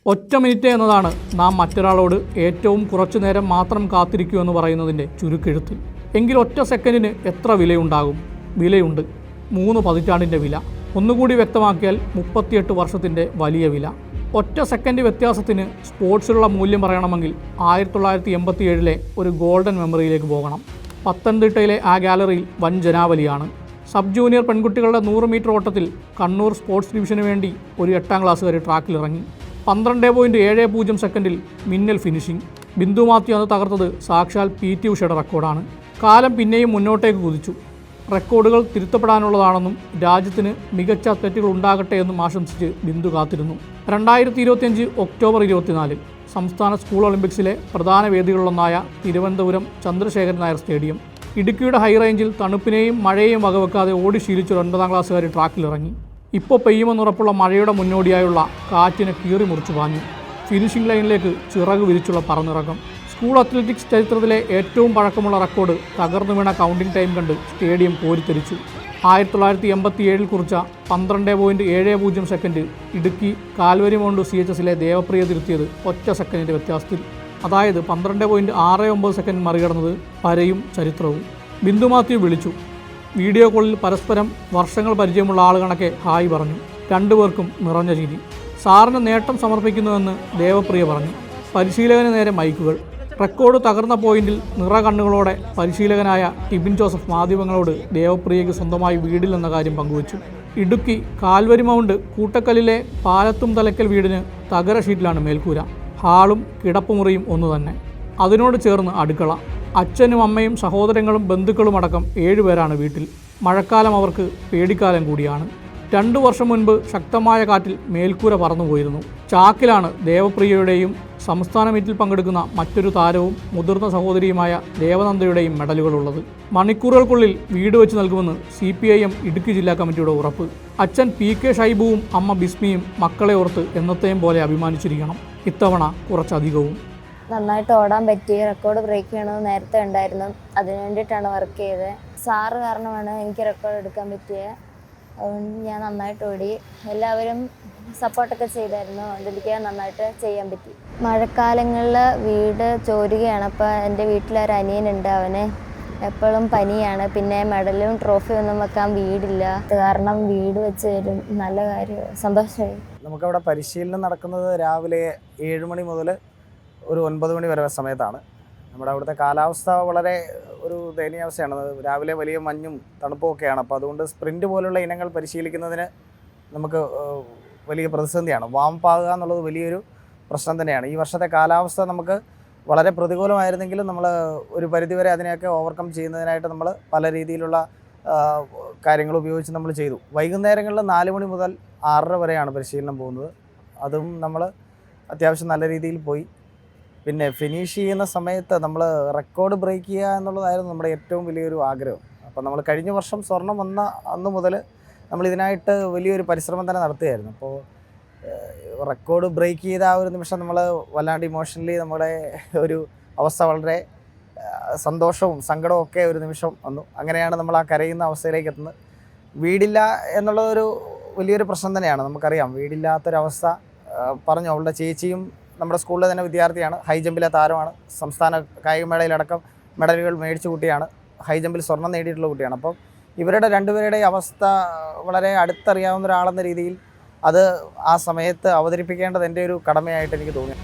ഒറ്റ മിനിറ്റ് എന്നതാണ് നാം മറ്റൊരാളോട് ഏറ്റവും കുറച്ചു നേരം മാത്രം കാത്തിരിക്കൂ എന്ന് പറയുന്നതിൻ്റെ ചുരുക്കെഴുത്ത്. എങ്കിൽ ഒറ്റ സെക്കൻഡിന് എത്ര വിലയുണ്ടാകും? വിലയുണ്ട്. 3 പതിറ്റാണ്ടിൻ്റെ വില. ഒന്നുകൂടി വ്യക്തമാക്കിയാൽ 38 വർഷത്തിൻ്റെ വലിയ വില. ഒറ്റ സെക്കൻഡ് വ്യത്യാസത്തിന് സ്പോർട്സിലുള്ള മൂല്യം പറയണമെങ്കിൽ 1987 ഒരു ഗോൾഡൻ മെമ്മറിയിലേക്ക് പോകണം. പത്തനംതിട്ടയിലെ ആ ഗാലറിയിൽ വൻ ജനാവലിയാണ്. സബ് ജൂനിയർ പെൺകുട്ടികളുടെ 100 മീറ്റർ ഓട്ടത്തിൽ കണ്ണൂർ സ്പോർട്സ് ഡിവിഷന് വേണ്ടി ഒരു 8ാം ക്ലാസ്സുകാരി ട്രാക്കിലിറങ്ങി. 12.70 സെക്കൻഡിൽ മിന്നൽ ഫിനിഷിംഗ്. ബിന്ദു മാത്യു അന്ന് തകർത്തത് സാക്ഷാൽ PT ഉഷയുടെ റെക്കോർഡാണ്. കാലം പിന്നെയും മുന്നോട്ടേക്ക് കുതിച്ചു. റെക്കോർഡുകൾ തിരുത്തപ്പെടാനുള്ളതാണെന്നും രാജ്യത്തിന് മികച്ച അത്ലറ്റുകൾ ഉണ്ടാകട്ടെ എന്നും ആശംസിച്ച് ബിന്ദു കാത്തിരുന്നു. 2025 ഒക്ടോബർ 24 സംസ്ഥാന സ്കൂൾ ഒളിമ്പിക്സിലെ പ്രധാന വേദികളിലൊന്നായ തിരുവനന്തപുരം ചന്ദ്രശേഖരൻ നായർ സ്റ്റേഡിയം. ഇടുക്കിയുടെ ഹൈറേഞ്ചിൽ തണുപ്പിനെയും മഴയെയും വകവെക്കാതെ ഓടി ശീലിച്ചൊരു 9ാം ക്ലാസ്സുകാരി ട്രാക്കിലിറങ്ങി. ഇപ്പോൾ പെയ്യുമെന്നുറപ്പുള്ള മഴയുടെ മുന്നോടിയായുള്ള കാറ്റിനെ കീറി മുറിച്ചു പാഞ്ഞു. ഫിനിഷിംഗ് ലൈനിലേക്ക് ചിറക് വിരിച്ചുള്ള പറന്നിറക്കം. സ്കൂൾ അത്ലറ്റിക്സ് ചരിത്രത്തിലെ ഏറ്റവും പഴക്കമുള്ള റെക്കോർഡ് തകർന്നു വീണ കൗണ്ടിംഗ് ടൈം കണ്ട് സ്റ്റേഡിയം കോരിത്തെരിച്ചു. 1987 കുറിച്ച 12.70 സെക്കൻഡ് ഇടുക്കി കാൽവരി മൗണ്ട് CHSലെ ദേവപ്രിയ തിരുത്തിയത് ഒറ്റ സെക്കൻഡിൻ്റെ വ്യത്യാസത്തിൽ. അതായത് 12.69 സെക്കൻഡ് മറികടന്നത് പരയും ചരിത്രവും. ബിന്ദു മാത്യു വിളിച്ചു. വീഡിയോ കോളിൽ പരസ്പരം വർഷങ്ങൾ പരിചയമുള്ള ആൾ കണക്കെ ഹായ് പറഞ്ഞു. രണ്ടുപേർക്കും നിറഞ്ഞ ചിരി. സാറിന് നേട്ടം സമർപ്പിക്കുന്നുവെന്ന് ദേവപ്രിയ പറഞ്ഞു. പരിശീലകന് നേരെ മൈക്കുകൾ. റെക്കോർഡ് തകർന്ന പോയിന്റിൽ നിറകണ്ണുകളോടെ പരിശീലകനായ ടിബിൻ ജോസഫ് മാധ്യമങ്ങളോട് ദേവപ്രിയയ്ക്ക് സ്വന്തമായി വീടില്ലെന്ന കാര്യം പങ്കുവച്ചു. ഇടുക്കി കാൽവരി മൗണ്ട് കൂട്ടക്കലിലെ പാലത്തും തലക്കൽ വീടിന് തകര ഷീറ്റിലാണ് മേൽക്കൂര. ഹാളും കിടപ്പുമുറിയും ഒന്നു തന്നെ. അതിനോട് ചേർന്ന് അടുക്കള. അച്ഛനും അമ്മയും സഹോദരങ്ങളും ബന്ധുക്കളും അടക്കം 7 പേരാണ് വീട്ടിൽ. മഴക്കാലം അവർക്ക് പേടിക്കാലം കൂടിയാണ്. 2 വർഷം മുൻപ് ശക്തമായ കാറ്റിൽ മേൽക്കൂര പറന്നുപോയിരുന്നു. ചാക്കിലാണ് ദേവപ്രിയയുടെയും സംസ്ഥാന മീറ്റിൽ പങ്കെടുക്കുന്ന മറ്റൊരു താരവും മുതിർന്ന സഹോദരിയുമായ ദേവനന്ദയുടെയും മെഡലുകളുള്ളത്. മണിക്കൂറുകൾക്കുള്ളിൽ വീട് വെച്ച് നൽകുമെന്ന് CPIM ഇടുക്കി ജില്ലാ കമ്മിറ്റിയുടെ ഉറപ്പ്. അച്ഛൻ PK ഷൈബുവും അമ്മ ബിസ്മിയും മക്കളെ ഓർത്ത് എന്നത്തെയും പോലെ അഭിമാനിച്ചിരിക്കണം. ഇത്തവണ കുറച്ചധികവും. നന്നായിട്ട് ഓടാൻ പറ്റി. റെക്കോർഡ് ബ്രേക്ക് ചെയ്യണമെന്ന് നേരത്തെ ഉണ്ടായിരുന്നു. അതിനു വേണ്ടിയിട്ടാണ് വർക്ക് ചെയ്തത്. സാറ് കാരണമാണ് എനിക്ക് റെക്കോർഡ് എടുക്കാൻ പറ്റിയത്. അതുകൊണ്ട് ഞാൻ നന്നായിട്ട് ഓടി. എല്ലാവരും സപ്പോർട്ടൊക്കെ ചെയ്തായിരുന്നു. എനിക്ക് നന്നായിട്ട് ചെയ്യാൻ പറ്റി. മഴക്കാലങ്ങളിൽ വീട് ചോരുകയാണ്. അപ്പോൾ എൻ്റെ വീട്ടിലൊരു അനിയനുണ്ട്. അവന് എപ്പോഴും പനിയാണ്. പിന്നെ മെഡലും ട്രോഫിയും ഒന്നും വെക്കാൻ വീടില്ല. കാരണം വീട് വെച്ച് തരും. നല്ല കാര്യം, സന്തോഷമായി. നമുക്കവിടെ പരിശീലനം നടക്കുന്നത് രാവിലെ 7 മണി മുതൽ ഒരു 9 മണി വരെ സമയത്താണ്. നമ്മുടെ അവിടുത്തെ കാലാവസ്ഥ വളരെ ഒരു ദയനീയാവസ്ഥയാണ്. രാവിലെ വലിയ മഞ്ഞും തണുപ്പും ഒക്കെയാണ്. അപ്പോൾ അതുകൊണ്ട് സ്പ്രിൻറ്റ് പോലുള്ള ഇനങ്ങൾ പരിശീലിക്കുന്നതിന് നമുക്ക് വലിയ പ്രതിസന്ധിയാണ്. വാംപാകുക എന്നുള്ളത് വലിയൊരു പ്രശ്നം തന്നെയാണ്. ഈ വർഷത്തെ കാലാവസ്ഥ നമുക്ക് വളരെ പ്രതികൂലമായിരുന്നെങ്കിലും നമ്മൾ ഒരു പരിധിവരെ അതിനെയൊക്കെ ഓവർകം ചെയ്യുന്നതിനായിട്ട് നമ്മൾ പല രീതിയിലുള്ള കാര്യങ്ങൾ ഉപയോഗിച്ച് നമ്മൾ ചെയ്തു. വൈകുന്നേരങ്ങളിൽ 4 മണി മുതൽ 6:30 വരെയാണ് പരിശീലനം പോകുന്നത്. അതും നമ്മൾ അത്യാവശ്യം നല്ല രീതിയിൽ പോയി. പിന്നെ ഫിനിഷ് ചെയ്യുന്ന സമയത്ത് നമ്മൾ റെക്കോർഡ് ബ്രേക്ക് ചെയ്യുക എന്നുള്ളതായിരുന്നു നമ്മുടെ ഏറ്റവും വലിയൊരു ആഗ്രഹം. അപ്പോൾ നമ്മൾ കഴിഞ്ഞ വർഷം സ്വർണം വന്ന അന്ന് മുതൽ നമ്മളിതിനായിട്ട് വലിയൊരു പരിശ്രമം തന്നെ നടത്തുകയായിരുന്നു. അപ്പോൾ റെക്കോർഡ് ബ്രേക്ക് ചെയ്ത ആ ഒരു നിമിഷം നമ്മൾ വല്ലാണ്ട് ഇമോഷണലി നമ്മുടെ ഒരു അവസ്ഥ വളരെ സന്തോഷവും സങ്കടവും ഒക്കെ ഒരു നിമിഷം വന്നു. അങ്ങനെയാണ് നമ്മൾ ആ കരയുന്ന അവസ്ഥയിലേക്ക് എത്തുന്നത്. വീടില്ല എന്നുള്ളതൊരു വലിയൊരു പ്രശ്നം തന്നെയാണ്. നമുക്കറിയാം വീടില്ലാത്തൊരവസ്ഥ. പറഞ്ഞു, അവളുടെ ചേച്ചിയും നമ്മുടെ സ്കൂളിലെ തന്നെ വിദ്യാർത്ഥിയാണ്. ഹൈ ജമ്പിലെ താരമാണ്. സംസ്ഥാന കായികമേളയിലടക്കം മെഡലുകൾ മേടിച്ച കുട്ടിയാണ്. ഹൈ ജമ്പിൽ സ്വർണം നേടിയിട്ടുള്ള കുട്ടിയാണ്. അപ്പം ഇവരുടെ രണ്ടുപേരുടെയും അവസ്ഥ വളരെ അടുത്തറിയാവുന്ന ഒരാളെന്ന രീതിയിൽ അത് ആ സമയത്ത് അവതരിപ്പിക്കേണ്ടത് എൻ്റെ ഒരു കടമയായിട്ട് എനിക്ക് തോന്നി.